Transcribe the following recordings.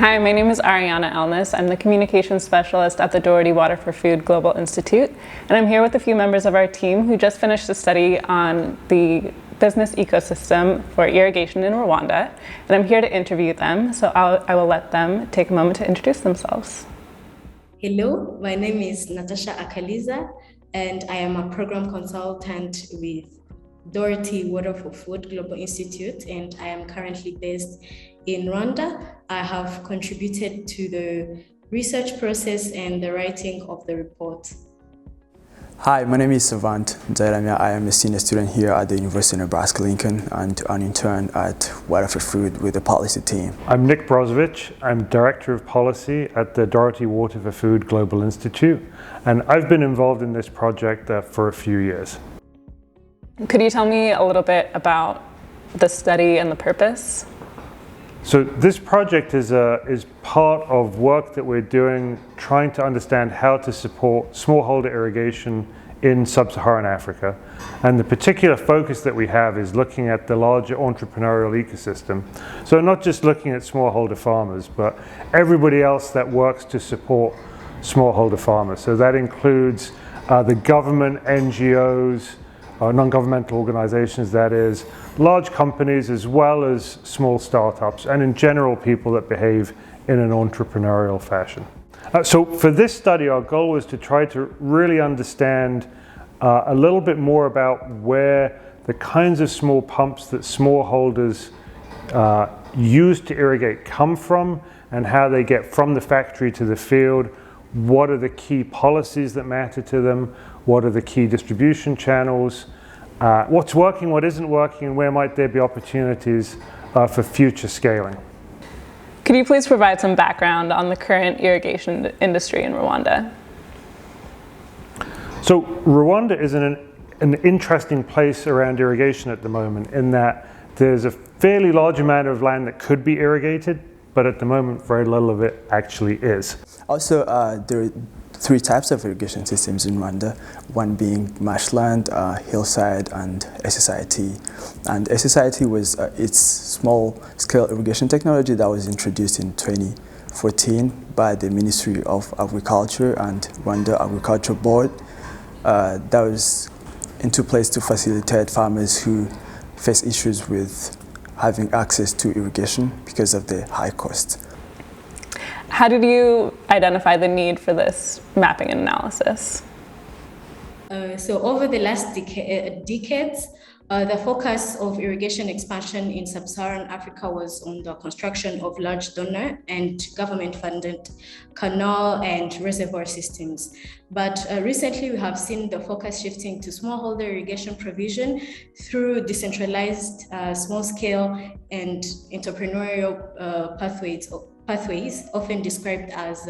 Hi, my name is Ariana Elnis. I'm the Communications Specialist at the Doherty Water for Food Global Institute, and I'm here with a few members of our team who just finished a study on the business ecosystem for irrigation in Rwanda, and I'm here to interview them, so I will let them take a moment to introduce themselves. Hello, my name is Natasha Akaliza, and I am a program consultant with Doherty Water for Food Global Institute, and I am currently based in Rwanda. I have contributed to the research process and the writing of the report. Hi, my name is Savant Zairamia. I am a senior student here at the University of Nebraska-Lincoln and an intern at Water for Food with the policy team. I'm Nick Brozovic. I'm Director of Policy at the Doherty Water for Food Global Institute, and I've been involved in this project for a few years. Could you tell me a little bit about the study and the purpose? So this project is part of work that we're doing trying to understand how to support smallholder irrigation in sub-Saharan Africa. And the particular focus that we have is looking at the larger entrepreneurial ecosystem. So not just looking at smallholder farmers, but everybody else that works to support smallholder farmers. So that includes the government, NGOs, non-governmental organizations, that is, large companies as well as small startups, and in general people that behave in an entrepreneurial fashion. So for this study, our goal was to try to really understand a little bit more about where the kinds of small pumps that smallholders use to irrigate come from and how they get from the factory to the field. What are the key policies that matter to them? What are the key distribution channels? What's working, what isn't working, and where might there be opportunities for future scaling? Could you please provide some background on the current irrigation industry in Rwanda? So Rwanda is an interesting place around irrigation at the moment, in that there's a fairly large amount of land that could be irrigated, but at the moment very little of it actually is. Also, there are three types of irrigation systems in Rwanda, one being marshland, hillside, and SSIT. And SSIT was its small-scale irrigation technology that was introduced in 2014 by the Ministry of Agriculture and Rwanda Agriculture Board. That was into place to facilitate farmers who face issues with having access to irrigation because of the high cost. How did you identify the need for this mapping and analysis? So over the last decades, the focus of irrigation expansion in sub-Saharan Africa was on the construction of large donor and government-funded canal and reservoir systems. But recently we have seen the focus shifting to smallholder irrigation provision through decentralized, small-scale and entrepreneurial pathways, often described as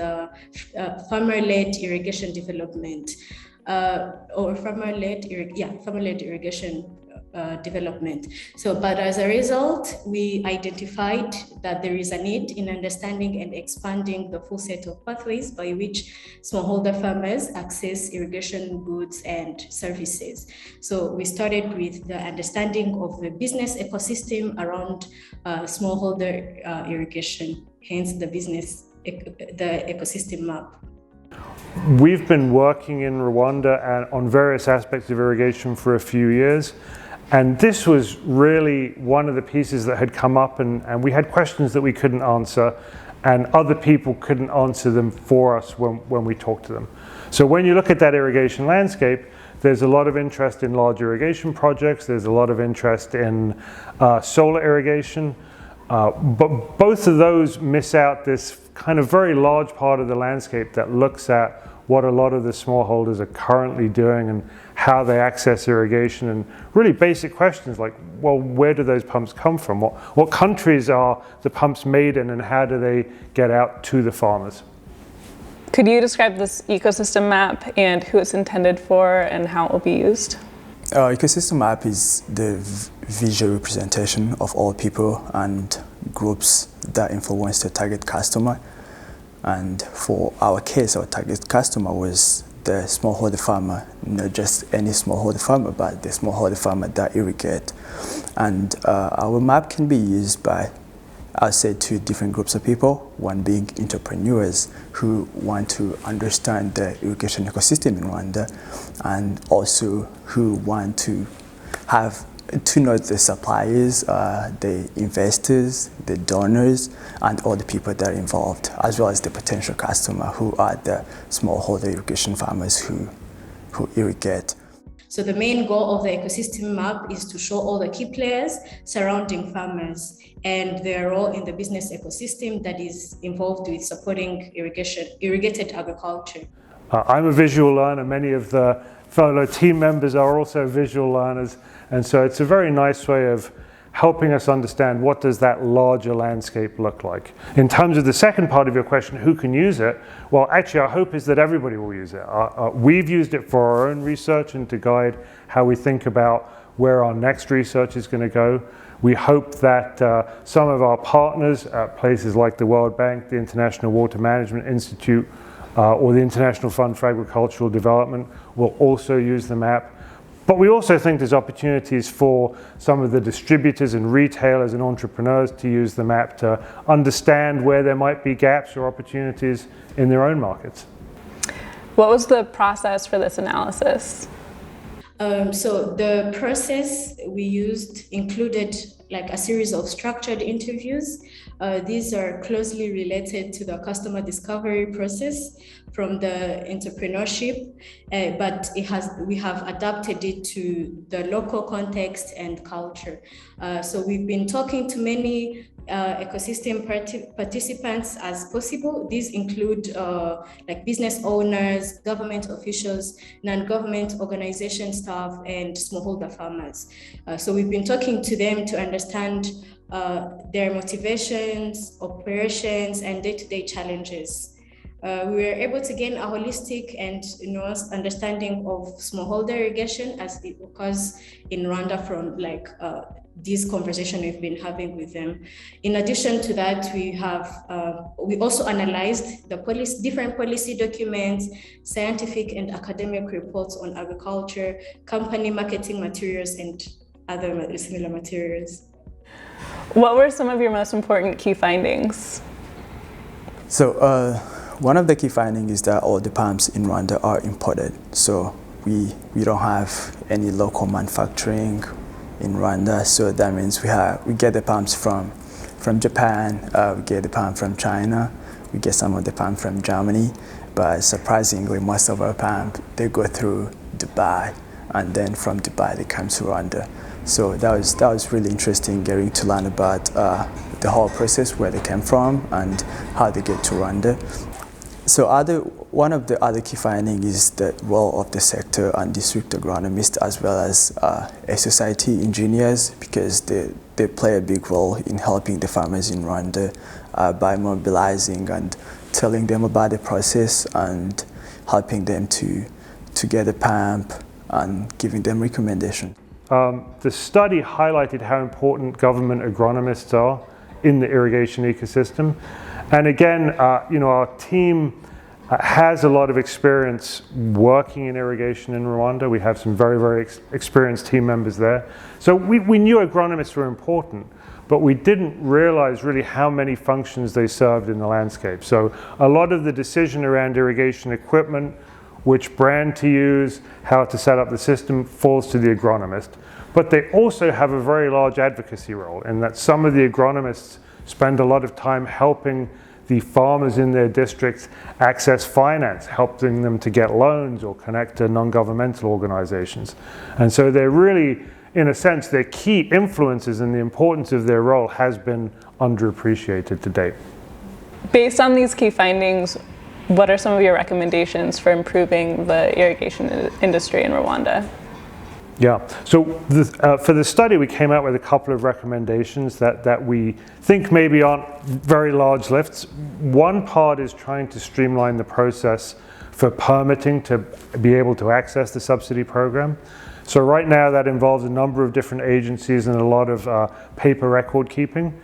farmer-led irrigation development or farmer-led irrigation development. So, but as a result, we identified that there is a need in understanding and expanding the full set of pathways by which smallholder farmers access irrigation goods and services. So we started with the understanding of the business ecosystem around smallholder irrigation, hence the ecosystem map. We've been working in Rwanda on various aspects of irrigation for a few years. And this was really one of the pieces that had come up, and we had questions that we couldn't answer, and other people couldn't answer them for us when we talked to them. So when you look at that irrigation landscape, there's a lot of interest in large irrigation projects, there's a lot of interest in solar irrigation, but both of those miss out this kind of very large part of the landscape that looks at what a lot of the smallholders are currently doing and how they access irrigation, and really basic questions like, well, where do those pumps come from? What countries are the pumps made in, and how do they get out to the farmers? Could you describe this ecosystem map and who it's intended for and how it will be used? Ecosystem map is the visual representation of all people and groups that influence the target customer. And for our case, our target customer was the smallholder farmer, not just any smallholder farmer, but the smallholder farmer that irrigate. And our map can be used by I'll say two different groups of people, one being entrepreneurs who want to understand the irrigation ecosystem in Rwanda, and also who want to know the suppliers, the investors, the donors, and all the people that are involved, as well as the potential customer who are the smallholder irrigation farmers who irrigate. So the main goal of the ecosystem map is to show all the key players surrounding farmers and their role in the business ecosystem that is involved with supporting irrigated agriculture. I'm a visual learner. Many of the fellow team members are also visual learners. And so it's a very nice way of helping us understand what does that larger landscape look like. In terms of the second part of your question, who can use it? Well, actually, our hope is that everybody will use it. We've used it for our own research and to guide how we think about where our next research is going to go. We hope that some of our partners at places like the World Bank, the International Water Management Institute, or the International Fund for Agricultural Development will also use the map. But we also think there's opportunities for some of the distributors and retailers and entrepreneurs to use the map to understand where there might be gaps or opportunities in their own markets. What was the process for this analysis? So the process we used included like a series of structured interviews. These are closely related to the customer discovery process from the entrepreneurship, but we have adapted it to the local context and culture. So we've been talking to many ecosystem participants as possible. These include like business owners, government officials, non-government organization staff, and smallholder farmers. So we've been talking to them to understand their motivations, operations, and day-to-day challenges. We were able to gain a holistic and nuanced understanding of smallholder irrigation as it occurs in Rwanda from like this conversation we've been having with them. In addition to that, we also analyzed the different policy documents, scientific and academic reports on agriculture, company marketing materials, and other similar materials. What were some of your most important key findings? So one of the key findings is that all the palms in Rwanda are imported. So we don't have any local manufacturing in Rwanda. So that means we get the palms from Japan, we get the palm from China, we get some of the palm from Germany, but surprisingly most of our palm, they go through Dubai, and then from Dubai they come to Rwanda. So that was really interesting getting to learn about the whole process, where they came from and how they get to Rwanda. So one of the other key findings is the role of the sector and district agronomists, as well as society engineers, because they play a big role in helping the farmers in Rwanda by mobilizing and telling them about the process and helping them to get a pump and giving them recommendations. The study highlighted how important government agronomists are in the irrigation ecosystem. And again, our team has a lot of experience working in irrigation in Rwanda. We have some very, very experienced team members there. So we knew agronomists were important, but we didn't realize really how many functions they served in the landscape. So a lot of the decision around irrigation equipment, which brand to use, how to set up the system, falls to the agronomist. But they also have a very large advocacy role in that some of the agronomists spend a lot of time helping the farmers in their districts access finance, helping them to get loans or connect to non-governmental organizations. And so they're really, in a sense, they're key influences, and the importance of their role has been underappreciated to date. Based on these key findings, what are some of your recommendations for improving the irrigation industry in Rwanda? Yeah, so for the study, we came out with a couple of recommendations that we think maybe aren't very large lifts. One part is trying to streamline the process for permitting to be able to access the subsidy program. So right now that involves a number of different agencies and a lot of paper record keeping.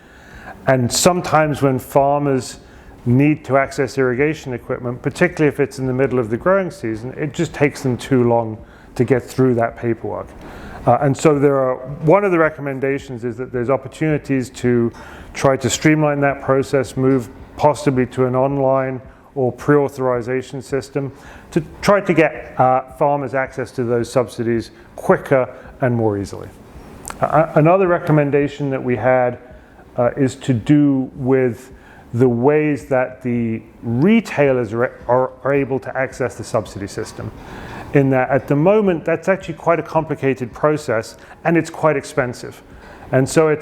And sometimes when farmers need to access irrigation equipment, particularly if it's in the middle of the growing season, it just takes them too long to get through that paperwork. And so one of the recommendations is that there's opportunities to try to streamline that process, move possibly to an online or pre-authorization system to try to get farmers access to those subsidies quicker and more easily. Another recommendation that we had is to do with the ways that the retailers are able to access the subsidy system. In that at the moment, that's actually quite a complicated process and it's quite expensive. And so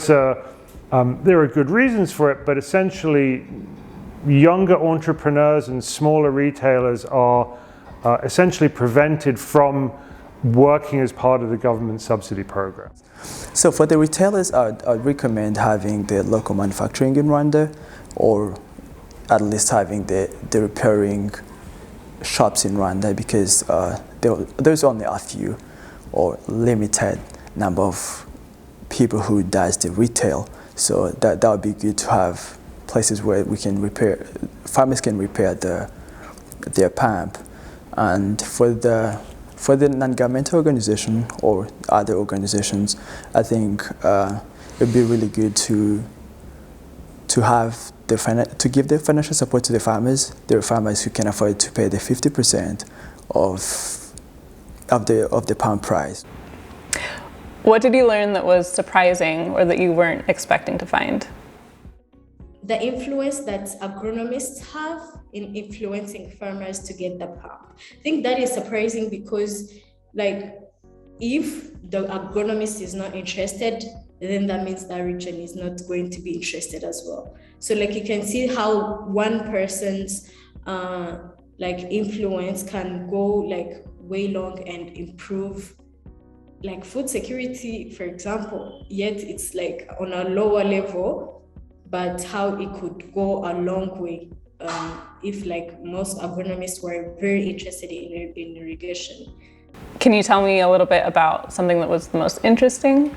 there are good reasons for it, but essentially younger entrepreneurs and smaller retailers are essentially prevented from working as part of the government subsidy program. So for the retailers, I'd recommend having the local manufacturing in Rwanda, or at least having the repairing shops in Rwanda, because there's only a few or limited number of people who does the retail. So that would be good to have places where we can farmers can repair their pump. And for the non-governmental organization or other organizations, I think it would be really good to give the financial support to the farmers who can afford to pay the 50% of the pound price. What did you learn that was surprising or that you weren't expecting to find? The influence that agronomists have in influencing farmers to get the pump. I think that is surprising because, like, if the agronomist is not interested, then that means that region is not going to be interested as well. So, like, you can see how one person's influence can go like way long and improve like food security, for example. Yet it's like on a lower level, but how it could go a long way if like most agronomists were very interested in irrigation. Can you tell me a little bit about something that was the most interesting?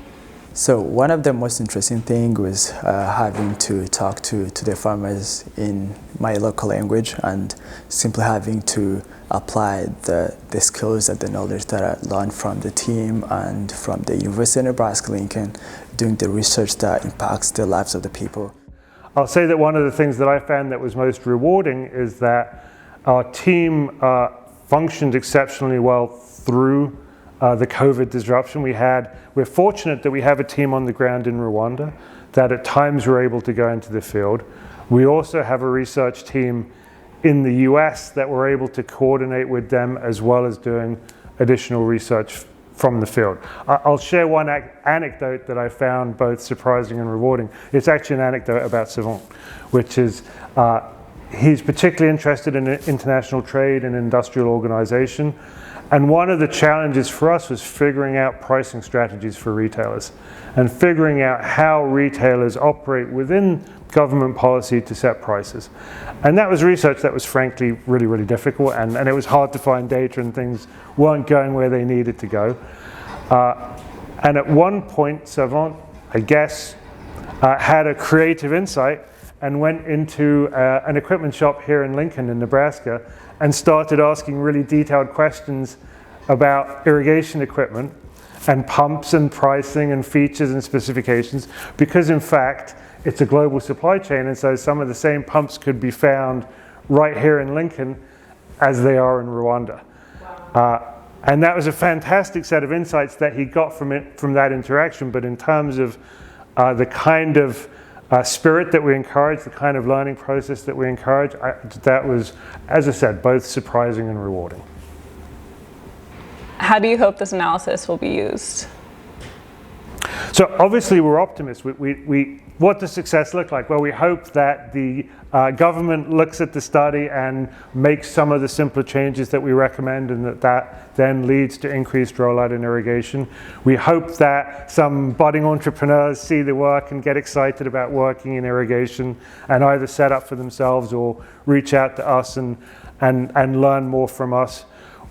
So one of the most interesting things was having to talk to the farmers in my local language and simply having to apply the skills and the knowledge that I learned from the team and from the University of Nebraska-Lincoln, doing the research that impacts the lives of the people. I'll say that one of the things that I found that was most rewarding is that our team functioned exceptionally well through the COVID disruption. We're fortunate that we have a team on the ground in Rwanda that at times were able to go into the field. We also have a research team in the US that were able to coordinate with them as well as doing additional research from the field. I'll share one anecdote that I found both surprising and rewarding. It's actually an anecdote about Savant, which is he's particularly interested in international trade and industrial organization. And one of the challenges for us was figuring out pricing strategies for retailers and figuring out how retailers operate within government policy to set prices. And that was research that was frankly really, really difficult, and it was hard to find data and things weren't going where they needed to go. And at one point, Savant, I guess, had a creative insight and went into an equipment shop here in Lincoln in Nebraska and started asking really detailed questions about irrigation equipment and pumps and pricing and features and specifications, because in fact it's a global supply chain, and so some of the same pumps could be found right here in Lincoln as they are in Rwanda. Wow. And that was a fantastic set of insights that he got from that interaction. But in terms of the kind of spirit that we encourage, the kind of learning process that we encourage, that was, as I said, both surprising and rewarding. How do you hope this analysis will be used? So obviously we're optimists. What does success look like? Well, we hope that the government looks at the study and makes some of the simpler changes that we recommend, and that then leads to increased rollout in irrigation. We hope that some budding entrepreneurs see the work and get excited about working in irrigation and either set up for themselves or reach out to us and learn more from us.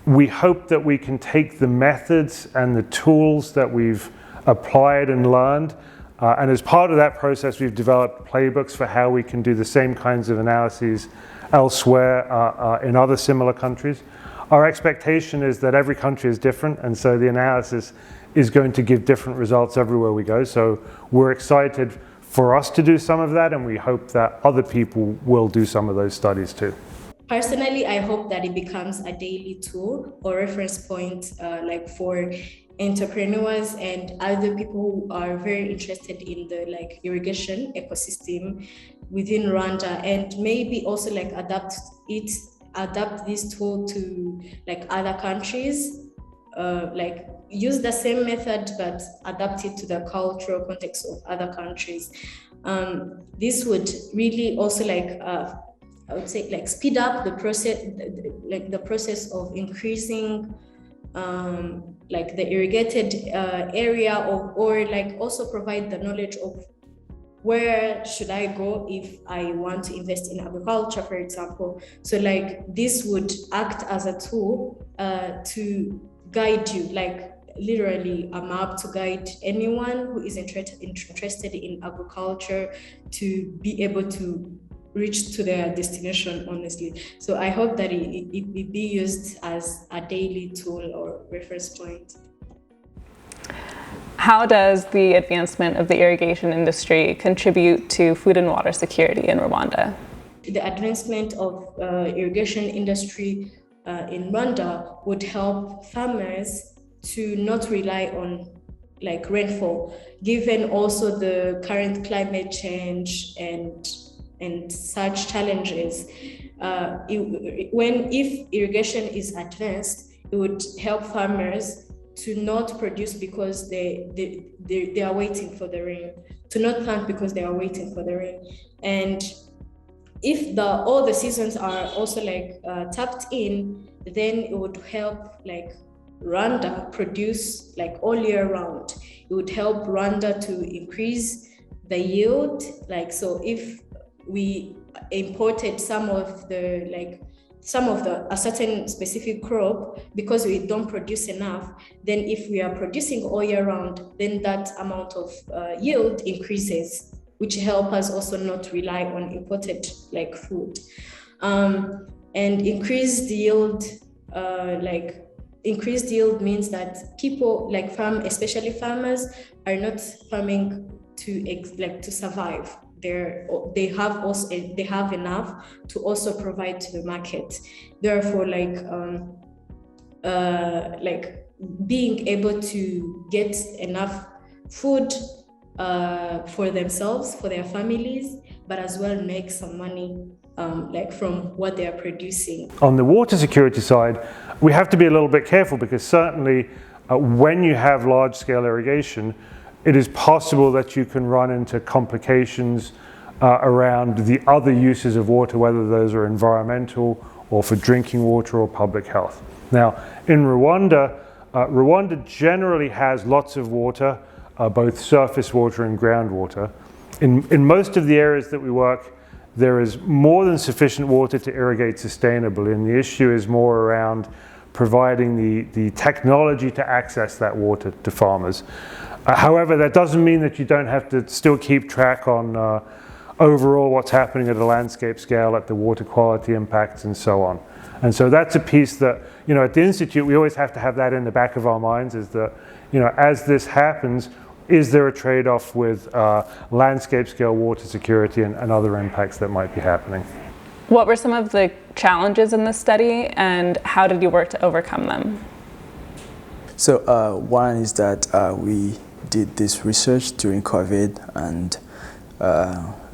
We hope that we can take the methods and the tools that we've applied and learned, and as part of that process we've developed playbooks for how we can do the same kinds of analyses elsewhere in other similar countries. our expectation is that every country is different, and so the analysis is going to give different results everywhere we go. So we're excited for us to do some of that, and we hope that other people will do some of those studies too. Personally, I hope that it becomes a daily tool or reference point, like for entrepreneurs and other people who are very interested in the like irrigation ecosystem within Rwanda, and maybe also like adapt this tool to like other countries, like use the same method but adapt it to the cultural context of other countries. This would really also like I would say like speed up the process, like the process of increasing like the irrigated area, or like also provide the knowledge of where should I go if I want to invest in agriculture, for example. So like this would act as a tool to guide you, like literally a map to guide anyone who is interested in agriculture to be able to reach to their destination, honestly. So I hope that it be used as a daily tool or reference point. How does the advancement of the irrigation industry contribute to food and water security in Rwanda? The advancement of irrigation industry in Rwanda would help farmers to not rely on like rainfall, given also the current climate change and such challenges. If irrigation is advanced, it would help farmers to not produce because they are waiting for the rain, to not plant because they are waiting for the rain. And if all the seasons are also like tapped in, then it would help like Rwanda produce like all year round. It would help Rwanda to increase the yield. Like, so if we imported a certain specific crop because we don't produce enough, then if we are producing all year round, then that amount of yield increases, which help us also not rely on imported like food. And increased yield means that people like especially farmers are not farming to survive. They have enough to also provide to the market. Therefore, being able to get enough food for themselves, for their families, but as well make some money from what they are producing. On the water security side, we have to be a little bit careful because certainly when you have large-scale irrigation, it is possible that you can run into complications around the other uses of water, whether those are environmental or for drinking water or public health. Now, in Rwanda, Rwanda generally has lots of water, both surface water and groundwater. In most of the areas that we work, there is more than sufficient water to irrigate sustainably, and the issue is more around providing the technology to access that water to farmers. However, that doesn't mean that you don't have to still keep track on overall what's happening at a landscape scale, at the water quality impacts and so on. And so that's a piece that, at the Institute, we always have to have that in the back of our minds, is that, as this happens, is there a trade-off with landscape scale water security and other impacts that might be happening? What were some of the challenges in this study, and how did you work to overcome them? So one is that we did this research during COVID, and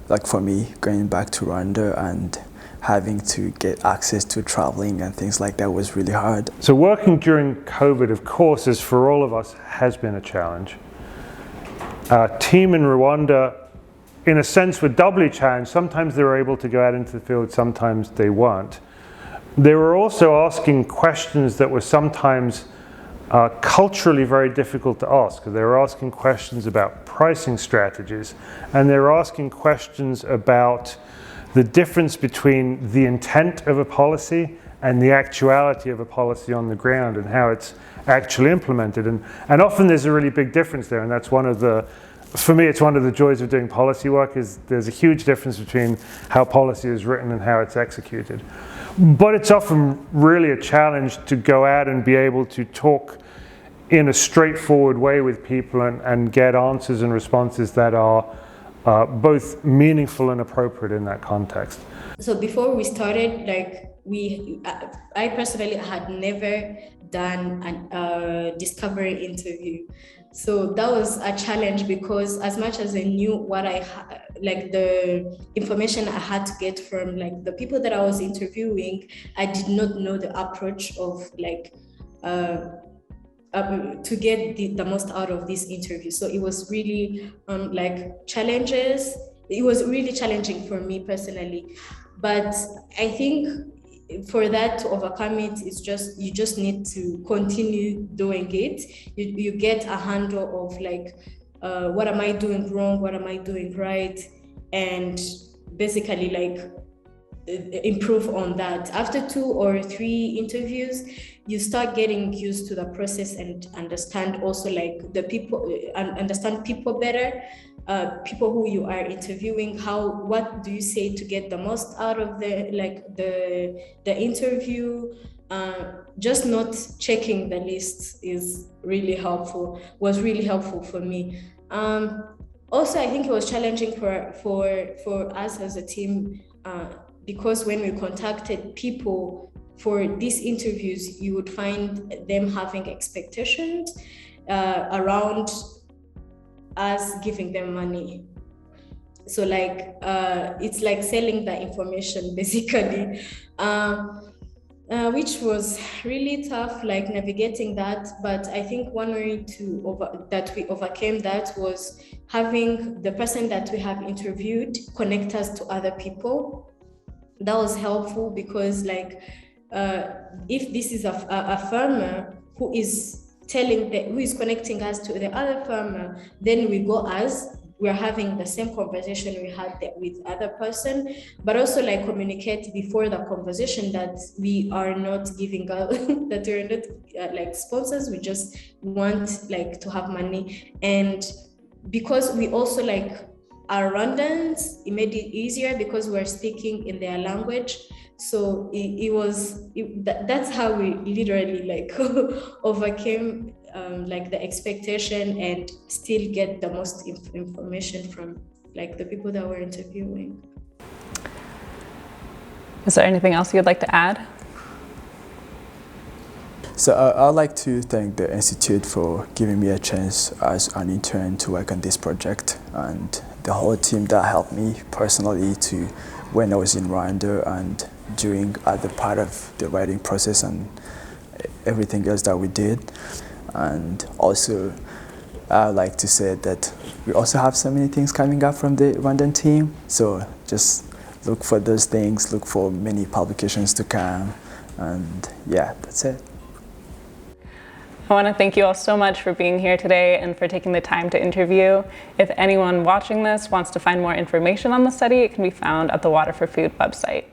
like for me, going back to Rwanda and having to get access to traveling and things like that was really hard. So working during COVID, of course, as for all of us, has been a challenge. Our team in Rwanda, in a sense, were doubly challenged. Sometimes they were able to go out into the field, sometimes they weren't. They were also asking questions that were sometimes culturally very difficult to ask. They were asking questions about pricing strategies, and they were asking questions about the difference between the intent of a policy and the actuality of a policy on the ground and how it's actually implemented. And often there's a really big difference there, and that's for me, it's one of the joys of doing policy work, is there's a huge difference between how policy is written and how it's executed. But it's often really a challenge to go out and be able to talk in a straightforward way with people and get answers and responses that are both meaningful and appropriate in that context. So before we started, I personally had never done a discovery interview. So that was a challenge because as much as I knew what the information I had to get from the people that I was interviewing, I did not know the approach of to get the most out of this interview. So it was really challenges. It was really challenging for me personally, but I think for that to overcome it, you just need to continue doing it. You get a handle of what am I doing wrong, what am I doing right, and basically improve on that. After 2 or 3 interviews, you start getting used to the process and understand also the people, understand people better, people who you are interviewing. What do you say to get the most out of the interview? Just not checking the list was really helpful for me. Also, I think it was challenging for us as a team, because when we contacted people for these interviews, you would find them having expectations around us giving them money. So it's like selling the information basically, which was really tough, navigating that. But I think one way that we overcame that was having the person that we have interviewed connect us to other people. That was helpful because if this is a farmer who is connecting us to the other farmer, then we go as we're having the same conversation we had with other person, but also communicate before the conversation that we are not giving out that we're not sponsors, we just want to have money. And because we also are Rwandans, it made it easier because we're speaking in their language. So that's how we literally overcame the expectation and still get the most information from the people that we're interviewing. Is there anything else you'd like to add? So I'd like to thank the Institute for giving me a chance as an intern to work on this project, and the whole team that helped me personally when I was in Rwanda and during other part of the writing process and everything else that we did. And also, I'd like to say that we also have so many things coming up from the Rwandan team. So just look for those things, look for many publications to come, and yeah, that's it. I want to thank you all so much for being here today and for taking the time to interview. If anyone watching this wants to find more information on the study, it can be found at the Water for Food website.